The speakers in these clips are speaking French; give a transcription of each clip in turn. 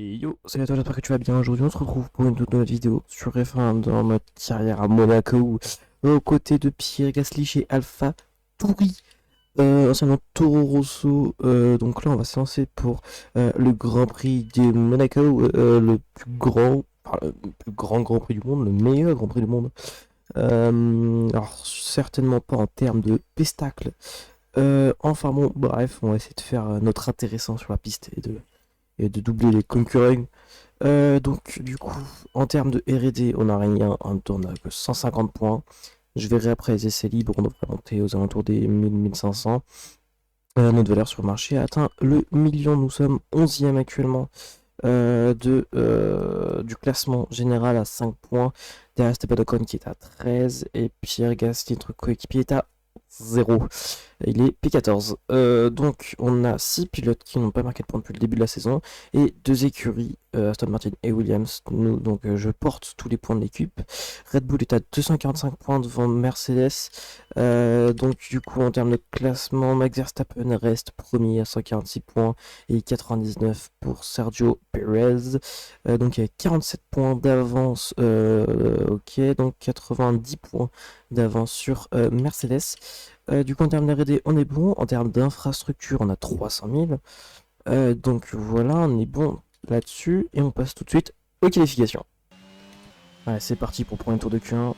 Et yo, salut à toi, j'espère que tu vas bien. Aujourd'hui, on se retrouve pour une toute nouvelle vidéo sur F1 dans notre carrière à Monaco, aux côtés de Pierre Gasly chez Alpha Tauri, anciennement Toro Rosso. Donc là, on va se lancer pour le Grand Prix de Monaco, le plus grand, le plus grand Grand Prix du monde, le meilleur Grand Prix du monde. Alors, certainement pas en termes de pestacle. Enfin bon, bref, on va essayer de faire notre intéressant sur la piste et de doubler les concurrents. Donc du coup, en termes de R&D, on a rien, on a que 150 points. Je verrai après les essais libres, on devrait monter aux alentours des 1000-1500. Notre valeur sur le marché a atteint le million, nous sommes 11e actuellement du classement général à 5 points. Derrière Esteban Ocon qui est à 13 et Pierre Gasly, notre coéquipier, est à 0. Il est P14. Donc on a 6 pilotes qui n'ont pas marqué de points depuis le début de la saison et 2 écuries, Aston Martin et Williams. Donc je porte tous les points de l'équipe. Red Bull est à 245 points devant Mercedes. Donc du coup en termes de classement, Max Verstappen reste premier à 146 points et 99 pour Sergio Perez. Donc il y a 47 points d'avance. Ok, donc 90 points d'avance sur Mercedes. Du coup, en termes d'R&D, on est bon. En termes d'infrastructure, on a 300 000. Donc voilà, on est bon là-dessus. Et on passe tout de suite aux qualifications. Allez, c'est parti pour le premier tour de Q1.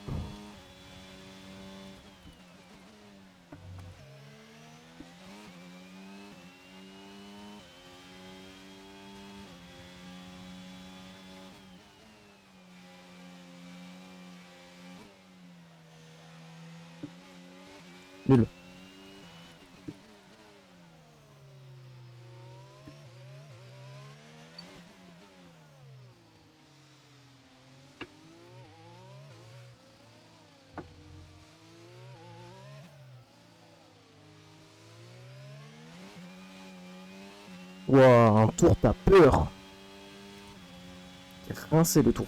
Nul. Ouah, un tour, t'as peur. Rincé le tour.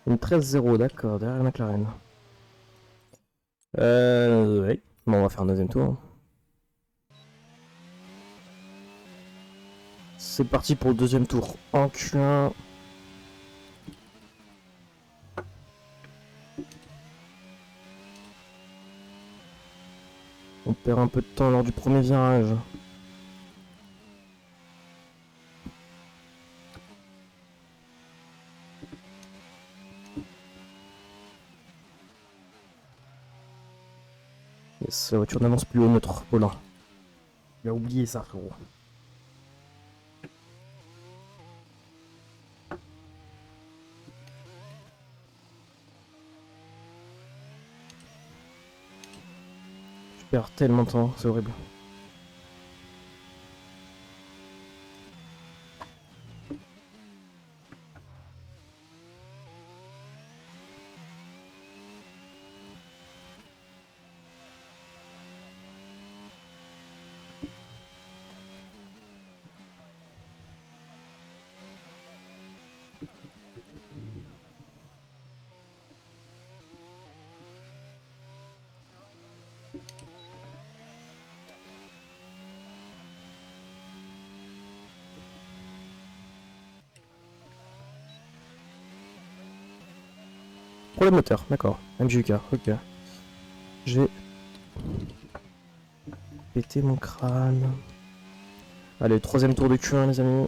Une 13-0, d'accord, derrière McLaren. Ouais. Bon, on va faire un deuxième tour. C'est parti pour le deuxième tour. En Q1. On perd un peu de temps lors du premier virage. Yes, la voiture n'avance plus au neutre, Paulin. Il a oublié ça, frérot. Je perds tellement de temps, c'est horrible. Problème moteur, d'accord. MJK, ok. J'ai pété mon crâne. Allez, troisième tour de Q1, les amis.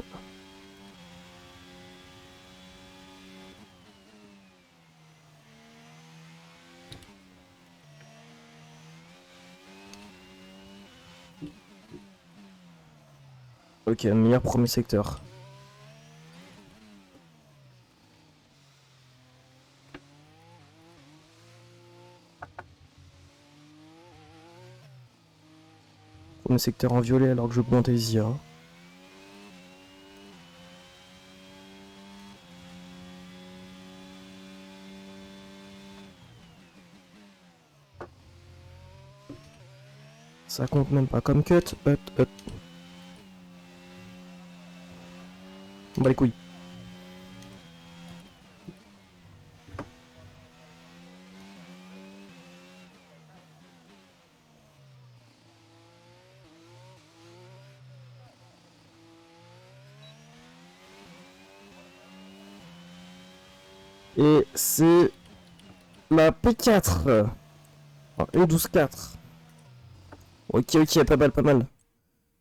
Ok, meilleur premier secteur. Premier secteur en violet alors que je pointe les IA. Ça compte même pas comme cut. On bat les couilles. Et c'est la P4. Enfin, une 12-4. Ok, pas mal, pas mal.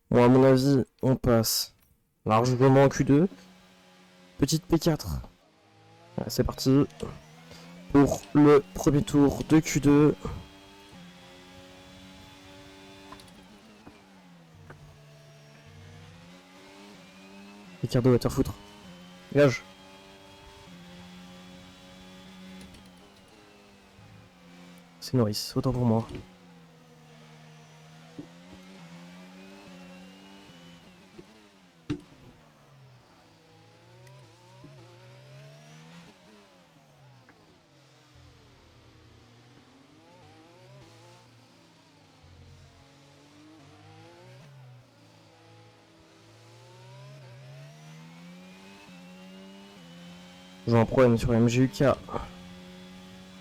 Bon, à mon avis, on passe largement en Q2. Petite P4. Voilà, c'est parti pour le premier tour de Q2. Ricardo va te foutre. Gage. C'est Norris, autant pour moi. J'ai un problème sur MGUK.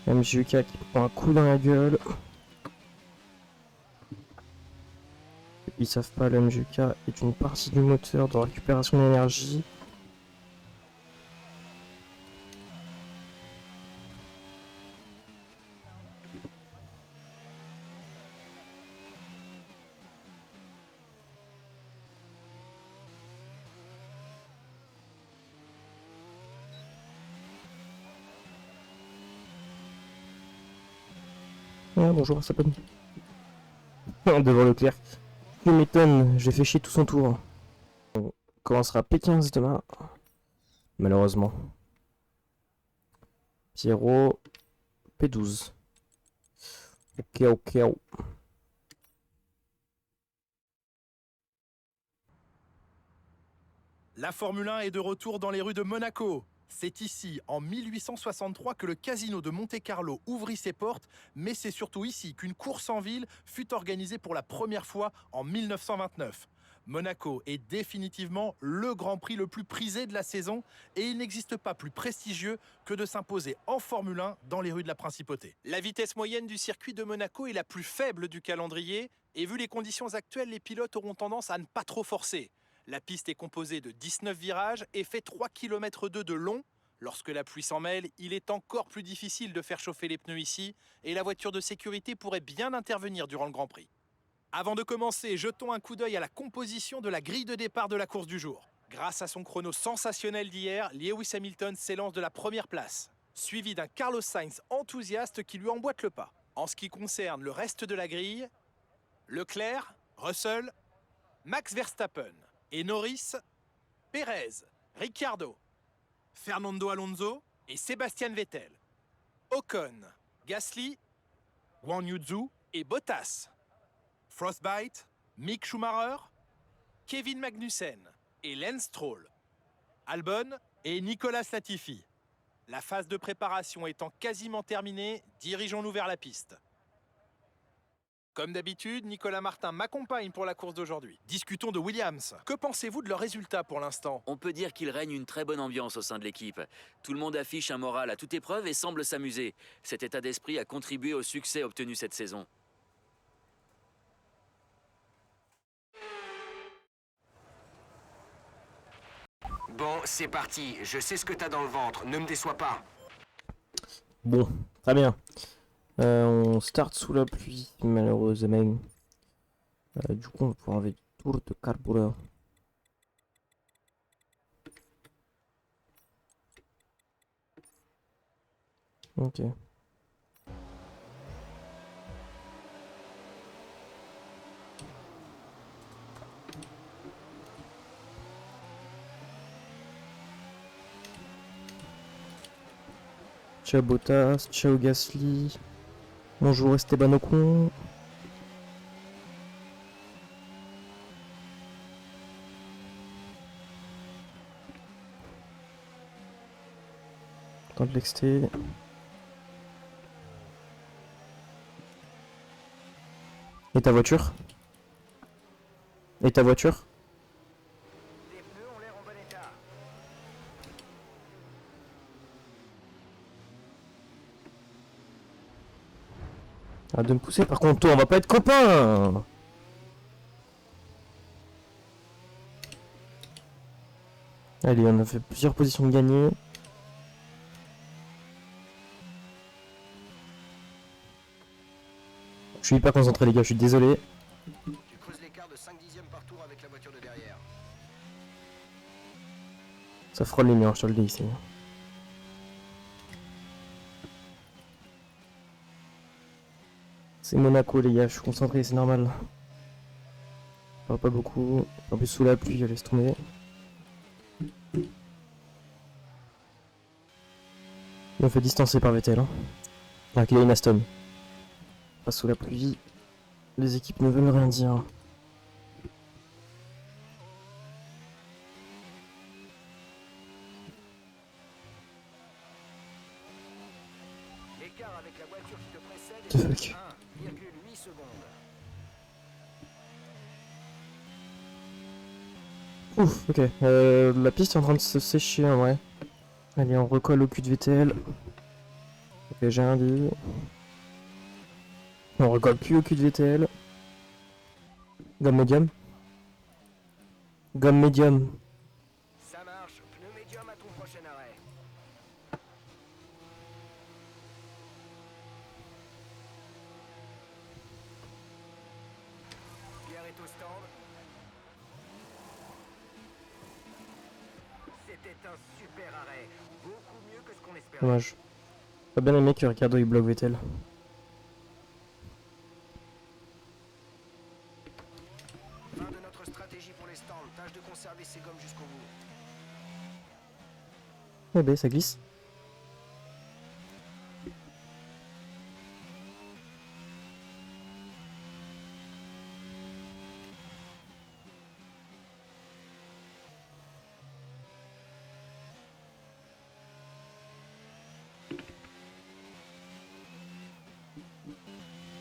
MGUK qui prend un coup dans la gueule. Ils savent pas, le MGUK est une partie du moteur de récupération d'énergie. Ah, bonjour, ça peut. Devant Leclerc. Tu m'étonnes, j'ai fait chier tout son tour. On commencera P15 demain. Malheureusement. Pierrot, P12. Ok. La Formule 1 est de retour dans les rues de Monaco. C'est ici, en 1863, que le casino de Monte-Carlo ouvrit ses portes, mais c'est surtout ici qu'une course en ville fut organisée pour la première fois en 1929. Monaco est définitivement le Grand Prix le plus prisé de la saison et il n'existe pas plus prestigieux que de s'imposer en Formule 1 dans les rues de la Principauté. La vitesse moyenne du circuit de Monaco est la plus faible du calendrier et vu les conditions actuelles, les pilotes auront tendance à ne pas trop forcer. La piste est composée de 19 virages et fait 3,2 km de long. Lorsque la pluie s'en mêle, il est encore plus difficile de faire chauffer les pneus ici et la voiture de sécurité pourrait bien intervenir durant le Grand Prix. Avant de commencer, jetons un coup d'œil à la composition de la grille de départ de la course du jour. Grâce à son chrono sensationnel d'hier, Lewis Hamilton s'élance de la première place, suivi d'un Carlos Sainz enthousiaste qui lui emboîte le pas. En ce qui concerne le reste de la grille, Leclerc, Russell, Max Verstappen et Norris, Pérez, Ricciardo, Fernando Alonso et Sébastien Vettel, Ocon, Gasly, Guan Yu Zhou et Bottas, Frostbite, Mick Schumacher, Kevin Magnussen et Lance Stroll, Albon et Nicolas Latifi. La phase de préparation étant quasiment terminée, dirigeons-nous vers la piste. Comme d'habitude, Nicolas Martin m'accompagne pour la course d'aujourd'hui. Discutons de Williams. Que pensez-vous de leur résultat pour l'instant ? On peut dire qu'il règne une très bonne ambiance au sein de l'équipe. Tout le monde affiche un moral à toute épreuve et semble s'amuser. Cet état d'esprit a contribué au succès obtenu cette saison. Bon, c'est parti. Je sais ce que t'as dans le ventre. Ne me déçois pas. Bon, très bien. On start sous la pluie, malheureusement. Du coup, on va pouvoir enlever le tour de carburant. Ok. Ciao Bottas, ciao Gasly. Bonjour Esteban Ocon. Temps de l'exté. Et ta voiture? Et ta voiture? Les pneus ont l'air en bon état. Arrête de me pousser par contre, toi, on va pas être copains! Allez, on a fait plusieurs positions de gagner. Je suis hyper concentré les gars, je suis désolé. Tu creuses l'écart de 5 dixièmes par tour avec la voiture de derrière. Ça frôle les murs, je te le dis ici. C'est Monaco les gars, je suis concentré, c'est normal. Je parle pas beaucoup. En plus sous la pluie, je laisse tomber. Il me fait distancer par Vettel. Hein. Ah, qu'il a une Aston. Pas sous la pluie. Les équipes ne veulent rien dire. L'écart avec la voiture qui te précède The est fuck. de 1,8 secondes. Ouf, ok. La piste est en train de se sécher en vrai. Allez, on recolle au cul de VTL. Ok, j'ai rien dit. On recolle plus au cul de VTL. Gomme médium. Gomme médium. Ça marche, pneu médium à ton prochain arrêt. Pierre est au stand. C'était un super arrêt. Beaucoup mieux que ce qu'on espérait. Dommage. J'ai bien aimé que Ricardo il bloque VTL. Fin de notre stratégie pour les stands. Tâche de conserver ces gommes jusqu'au bout. Eh ben, ça glisse.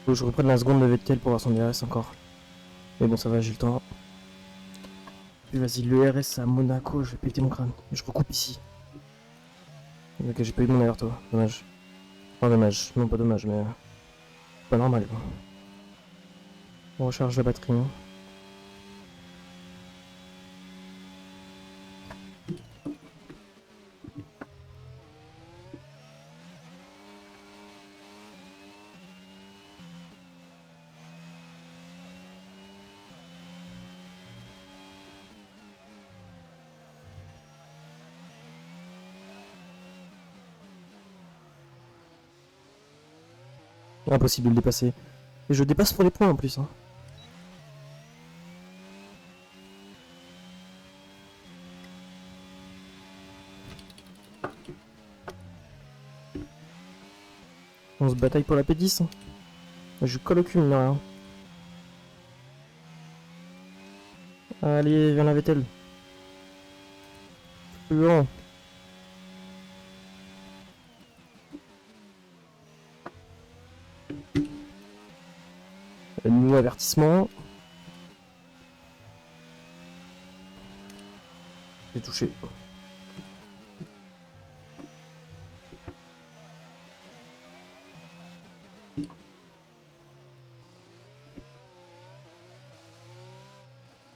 Faut que je reprenne la seconde de VTL pour voir son DRS encore. Mais bon, ça va, j'ai le temps. Puis vas-y, le RS à Monaco, je vais péter mon crâne. Je recoupe ici. Ok, j'ai pas eu de mon alerto, dommage. Enfin, dommage, non pas dommage, mais... pas normal quoi. On recharge la batterie. Hein. Impossible de le dépasser. Et je dépasse pour les points en plus. Hein. On se bataille pour la P10. Hein. Je colle au cul, mine de rien. Allez, viens la Vettel. Plus grand. Nouveau avertissement. J'ai touché.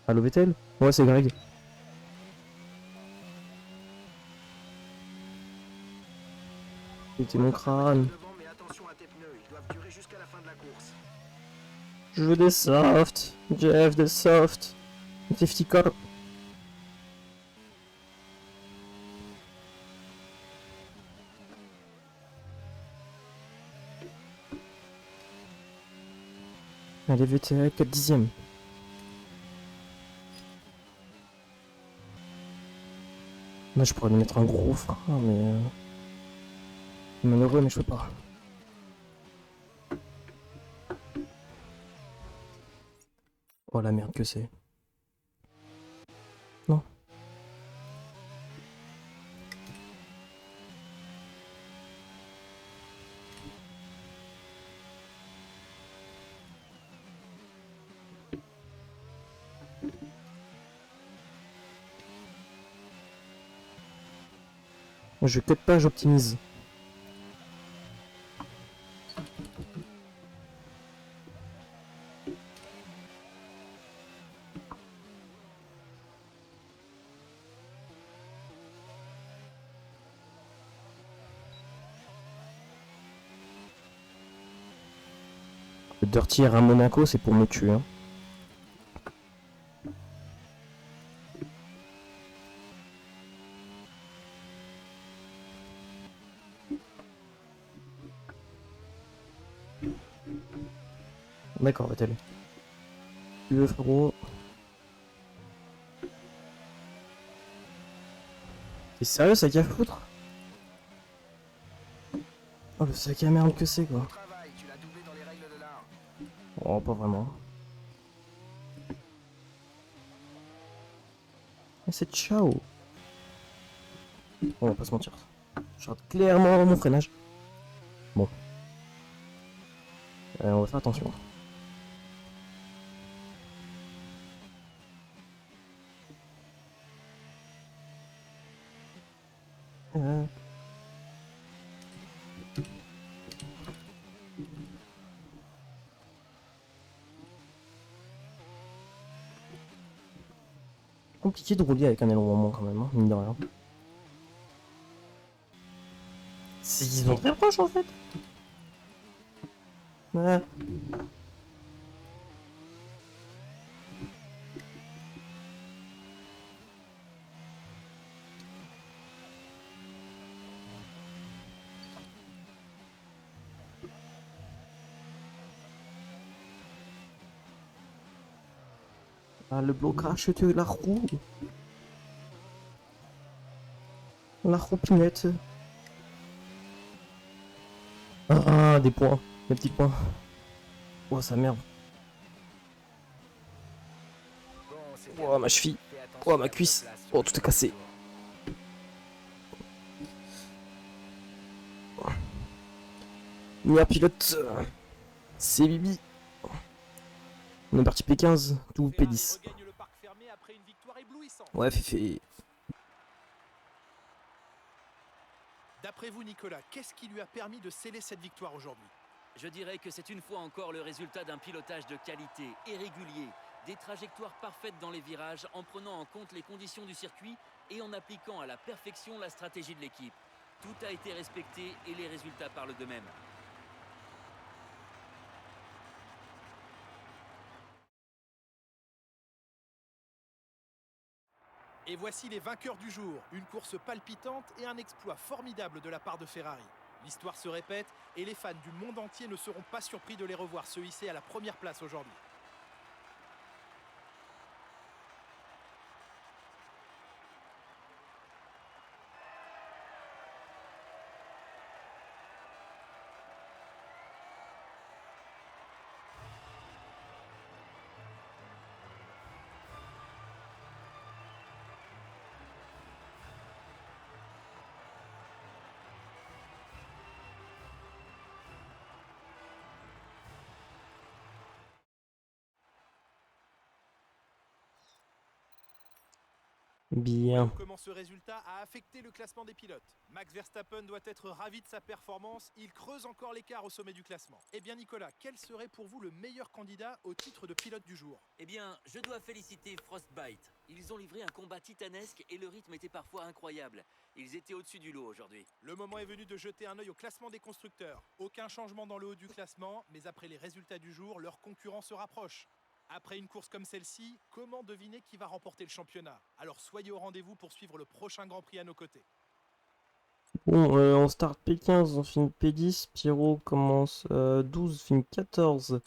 Allo Vettel? Ouais, c'est Greg. C'était mon crâne. Devant, mais attention à tes pneus. Ils doivent durer jusqu'à la fin de la course. Je veux des softs. Jeff, des softs. Safety car. Allez, VTL, 4 dixièmes. Moi, je pourrais lui mettre un gros frein, mais... malheureux, mais je peux pas. Oh la merde que c'est. Non. Je cut pas, j'optimise. Le Dirty à Monaco, c'est pour me tuer. Hein. D'accord, Vettel. Tu veux, frérot? T'es sérieux, ça qu'à foutre? Oh, le sac à merde que c'est, quoi. Travail, tu l'as doublé dans les règles de l'art. Oh, pas vraiment. Mais c'est ciao. On va pas se mentir. Je rate clairement mon freinage. Bon. On va faire attention. Compliqué de rouler avec un aileron en moins quand même, hein, mine de rien. Ils sont très proches en fait. Ouais. Ah, le blocage de la roue. La roupinette. Ah, des points. Des petits points. Oh, ça merde. Bon, c'est Oh, ma cheville. Fais attention Oh, à ma ta cuisse. place sur Oh, le tout est cassé. Meilleur pilote. C'est Bibi. On est parti P15, tout P10. Regagne le parc fermé après une victoire éblouissante. Ouais, Féfé. D'après vous, Nicolas, qu'est-ce qui lui a permis de sceller cette victoire aujourd'hui? Je dirais que c'est une fois encore le résultat d'un pilotage de qualité et régulier, des trajectoires parfaites dans les virages en prenant en compte les conditions du circuit et en appliquant à la perfection la stratégie de l'équipe. Tout a été respecté et les résultats parlent d'eux-mêmes. Et voici les vainqueurs du jour. Une course palpitante et un exploit formidable de la part de Ferrari. L'histoire se répète et les fans du monde entier ne seront pas surpris de les revoir se hisser à la première place aujourd'hui. Bien. Comment ce résultat a affecté le classement des pilotes? Max Verstappen doit être ravi de sa performance, il creuse encore l'écart au sommet du classement. Eh bien Nicolas, quel serait pour vous le meilleur candidat au titre de pilote du jour? Eh bien, je dois féliciter Frostbite. Ils ont livré un combat titanesque et le rythme était parfois incroyable. Ils étaient au-dessus du lot aujourd'hui. Le moment est venu de jeter un œil au classement des constructeurs. Aucun changement dans le haut du classement, mais après les résultats du jour, leurs concurrents se rapprochent. Après une course comme celle-ci, comment deviner qui va remporter le championnat? Alors soyez au rendez-vous pour suivre le prochain Grand Prix à nos côtés. Bon, on start P15, on finit P10. Pierrot commence 12, finit 14.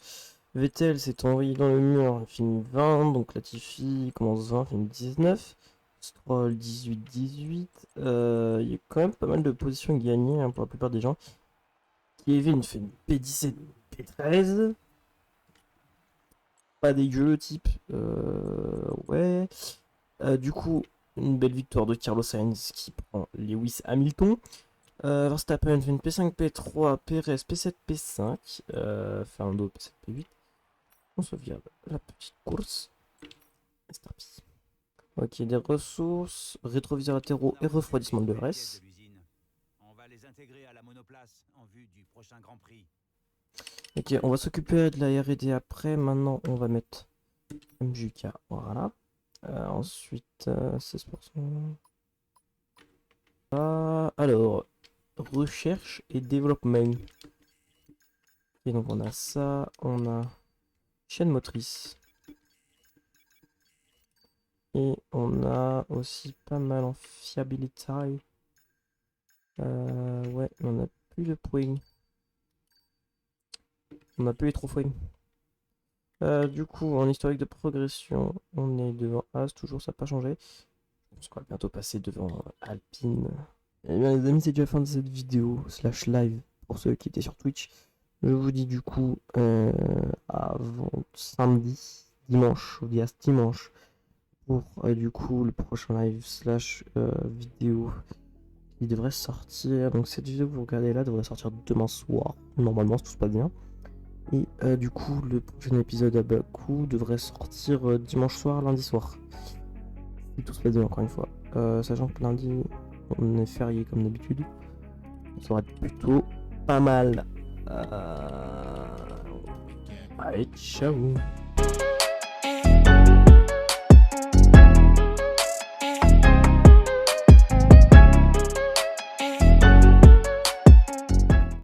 Vettel s'est envoyé dans le mur, il finit 20. Donc Latifi commence 20, finit 19. Stroll 18-18. Il y a quand même pas mal de positions gagnées hein, pour la plupart des gens. Kevin fait une P17, P13. Pas dégueu le type. Ouais. Du coup, une belle victoire de Carlos Sainz qui prend Lewis Hamilton. Verstappen fait une P5, P3, Perez, P7, P5. Fernando, P7, P8. On sauvegarde la petite course. C'est parti. Ok, des ressources, rétroviseurs latéraux et refroidissement de l'ERS. intégré à la monoplace en vue du prochain Grand Prix. Ok, on va s'occuper de la R&D après. Maintenant, on va mettre MJK. Voilà. Ensuite, 16%. Alors, recherche et développement. Et donc, on a ça. On a chaîne motrice. Et on a aussi pas mal en fiabilité. Ouais, mais on a plus de points. On a plus les trophées. Du coup, en historique de progression, on est devant As, toujours, ça n'a pas changé. Je pense qu'on va bientôt passer devant Alpine. Et bien les amis, c'est déjà la fin de cette vidéo, slash live, pour ceux qui étaient sur Twitch. Je vous dis du coup, avant samedi, dimanche, je vous dis à ce dimanche, pour du coup le prochain live, slash vidéo, qui devrait sortir. Donc cette vidéo que vous regardez là devrait sortir demain soir, normalement, si tout se passe bien. Et du coup, le prochain épisode à Baku devrait sortir dimanche soir, lundi soir. Si tout se passe bien, encore une fois. Sachant que lundi, on est férié comme d'habitude. Ça va être plutôt pas mal. Allez, ciao!